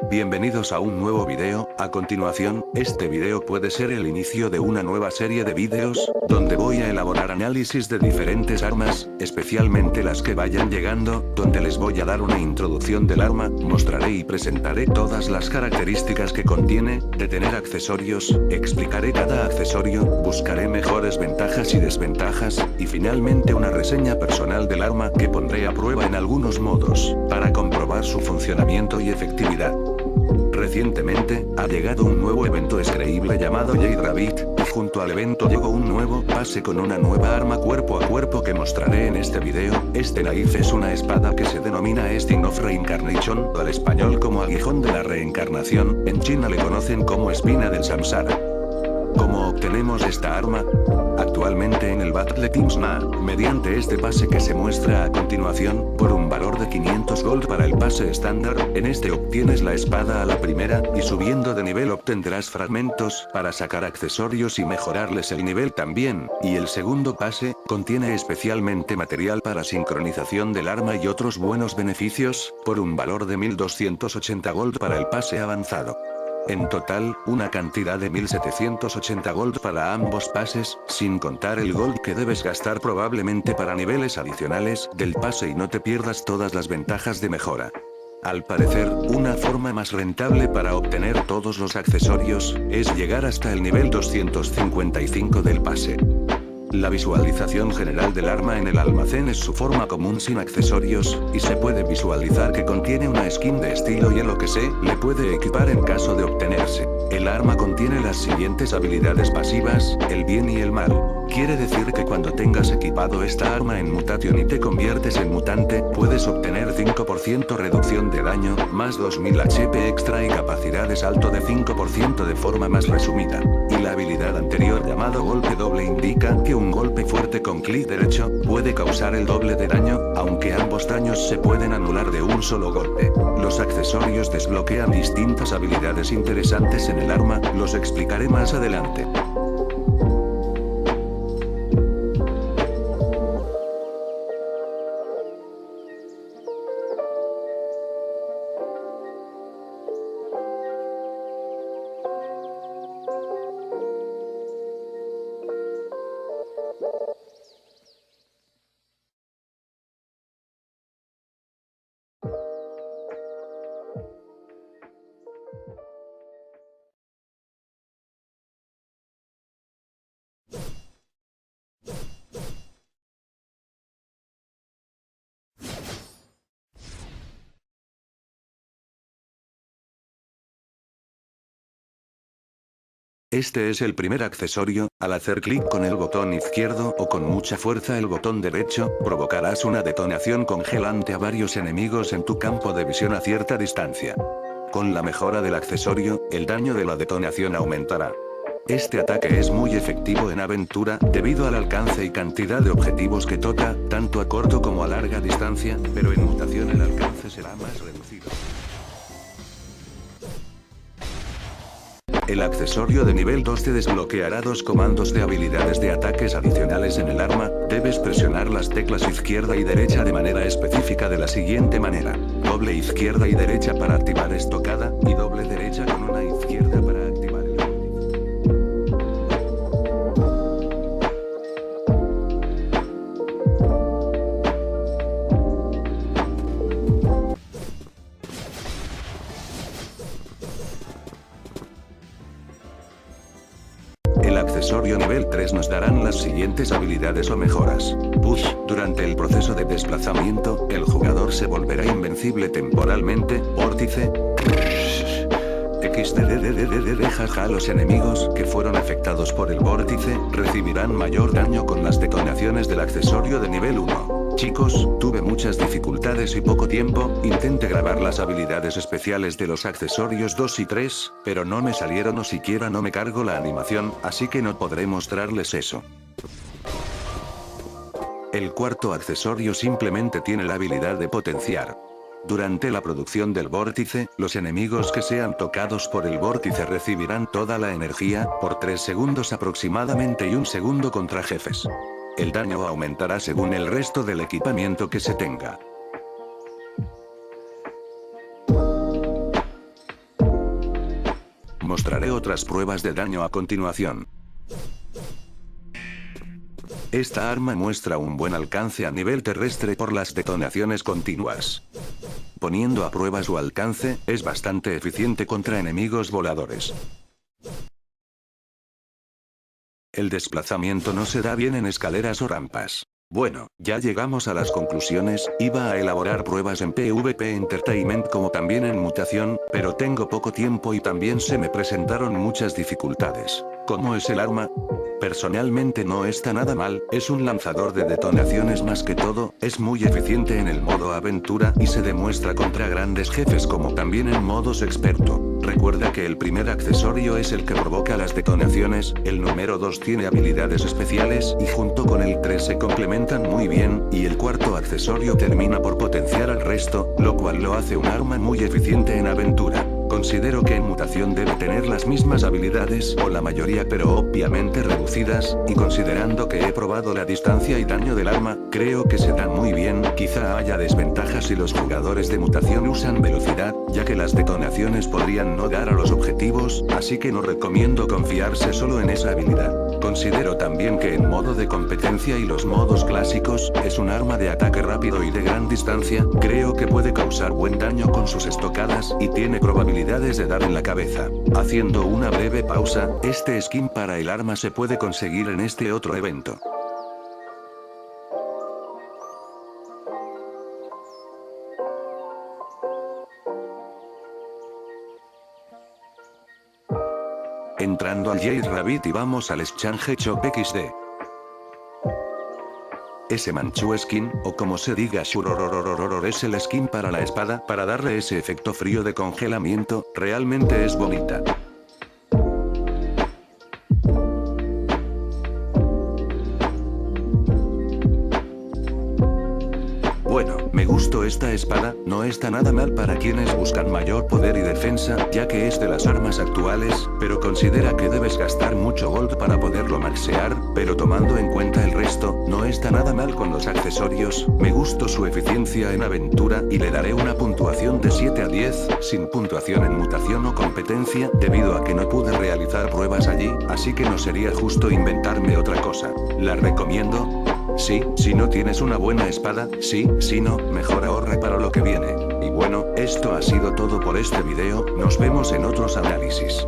Bienvenidos a un nuevo video. A continuación, este video puede ser el inicio de una nueva serie de videos, donde voy a elaborar análisis de diferentes armas, especialmente las que vayan llegando, donde les voy a dar una introducción del arma, mostraré y presentaré todas las características que contiene, de tener accesorios, explicaré cada accesorio, buscaré mejores ventajas y desventajas, y finalmente una reseña personal del arma que pondré a prueba en algunos modos, para comprobar su funcionamiento y efectividad. Recientemente, ha llegado un nuevo evento increíble llamado Jade Rabbit, y junto al evento llegó un nuevo pase con una nueva arma cuerpo a cuerpo que mostraré en este video. Este knife es una espada que se denomina Sting of Reincarnation, al español como aguijón de la reencarnación, en China le conocen como espina del samsara. ¿Cómo obtenemos esta arma? Actualmente en el Battle Teams Na, mediante este pase que se muestra a continuación, por un valor de 500 gold para el pase estándar, en este obtienes la espada a la primera, y subiendo de nivel obtendrás fragmentos, para sacar accesorios y mejorarles el nivel también, y el segundo pase, contiene especialmente material para sincronización del arma y otros buenos beneficios, por un valor de 1280 gold para el pase avanzado. En total, una cantidad de 1780 gold para ambos pases, sin contar el gold que debes gastar probablemente para niveles adicionales del pase y no te pierdas todas las ventajas de mejora. Al parecer, una forma más rentable para obtener todos los accesorios, es llegar hasta el nivel 255 del pase. La visualización general del arma en el almacén es su forma común sin accesorios, y se puede visualizar que contiene una skin de estilo y en lo que se le puede equipar en caso de obtenerse. El arma contiene las siguientes habilidades pasivas, el bien y el mal. Quiere decir que cuando tengas equipado esta arma en Mutation y te conviertes en mutante, puedes obtener 5% reducción de daño, más 2000 HP extra y capacidad de salto de 5% de forma más resumida. Y la habilidad anterior llamado golpe doble indica que un golpe fuerte con clic derecho, puede causar el doble de daño, aunque ambos daños se pueden anular de un solo golpe. Los accesorios desbloquean distintas habilidades interesantes en el arma, los explicaré más adelante. Este es el primer accesorio. Al hacer clic con el botón izquierdo o con mucha fuerza el botón derecho, provocarás una detonación congelante a varios enemigos en tu campo de visión a cierta distancia. Con la mejora del accesorio, el daño de la detonación aumentará. Este ataque es muy efectivo en aventura, debido al alcance y cantidad de objetivos que toca, tanto a corto como a larga distancia, pero en mutación el alcance será más reducido. El accesorio de nivel 2 te desbloqueará dos comandos de habilidades de ataques adicionales en el arma. Debes presionar las teclas izquierda y derecha de manera específica de la siguiente manera: doble izquierda y derecha para activar estocada, y doble derecha con una izquierda para activar el vórtice. El accesorio nivel 3 nos darán las siguientes habilidades o mejoras. Push. Durante el proceso de desplazamiento, el jugador se volverá invencible temporalmente. Vórtice. XDDDDD jaja. Los enemigos que fueron afectados por el vórtice recibirán mayor daño con las detonaciones del accesorio de nivel 1. Chicos, tuve muchas dificultades y poco tiempo, intenté grabar las habilidades especiales de los accesorios 2 y 3, pero no me salieron o siquiera no me cargo la animación, así que no podré mostrarles eso. El cuarto accesorio simplemente tiene la habilidad de potenciar. Durante la producción del vórtice, los enemigos que sean tocados por el vórtice recibirán toda la energía, por 3 segundos aproximadamente y 1 segundo contra jefes. El daño aumentará según el resto del equipamiento que se tenga. Mostraré otras pruebas de daño a continuación. Esta arma muestra un buen alcance a nivel terrestre por las detonaciones continuas. Poniendo a prueba su alcance, es bastante eficiente contra enemigos voladores. El desplazamiento no se da bien en escaleras o rampas. Bueno, ya llegamos a las conclusiones. Iba a elaborar pruebas en PvP Entertainment como también en mutación, pero tengo poco tiempo y también se me presentaron muchas dificultades. ¿Cómo es el arma? Personalmente no está nada mal, es un lanzador de detonaciones más que todo, es muy eficiente en el modo aventura y se demuestra contra grandes jefes como también en modos experto. Recuerda que el primer accesorio es el que provoca las detonaciones, el número 2 tiene habilidades especiales y junto con el 3 se complementan muy bien, y el cuarto accesorio termina por potenciar al resto, lo cual lo hace un arma muy eficiente en aventura. Considero que en mutación debe tener las mismas habilidades o la mayoría pero obviamente reducidas, y considerando que he probado la distancia y daño del arma, creo que se da muy bien. Quizá haya desventajas si los jugadores de mutación usan velocidad, ya que las detonaciones podrían no dar a los objetivos, así que no recomiendo confiarse solo en esa habilidad. Considero también que en modo de competencia y los modos clásicos, es un arma de ataque rápido y de gran distancia, creo que puede causar buen daño con sus estocadas y tiene probabilidades de dar en la cabeza. Haciendo una breve pausa, este skin para el arma se puede conseguir en este otro evento. Entrando al J-Rabbit y vamos al Exchange Shop XD. Ese Manchu Skin, o como se diga Shurororororor, es el skin para la espada, para darle ese efecto frío de congelamiento, realmente es bonita. Bueno, me gustó esta espada, no está nada mal para quienes buscan mayor poder y defensa, ya que es de las armas actuales, pero considera que debes gastar mucho gold para poderlo maxear, pero tomando en cuenta el resto, no está nada mal con los accesorios. Me gustó su eficiencia en aventura y le daré una puntuación de 7 a 10, sin puntuación en mutación o competencia, debido a que no pude realizar pruebas allí, así que no sería justo inventarme otra cosa. ¿La recomiendo? Sí, si no tienes una buena espada, sí, si no, mejor ahorra para lo que viene. Y bueno, esto ha sido todo por este video, nos vemos en otros análisis.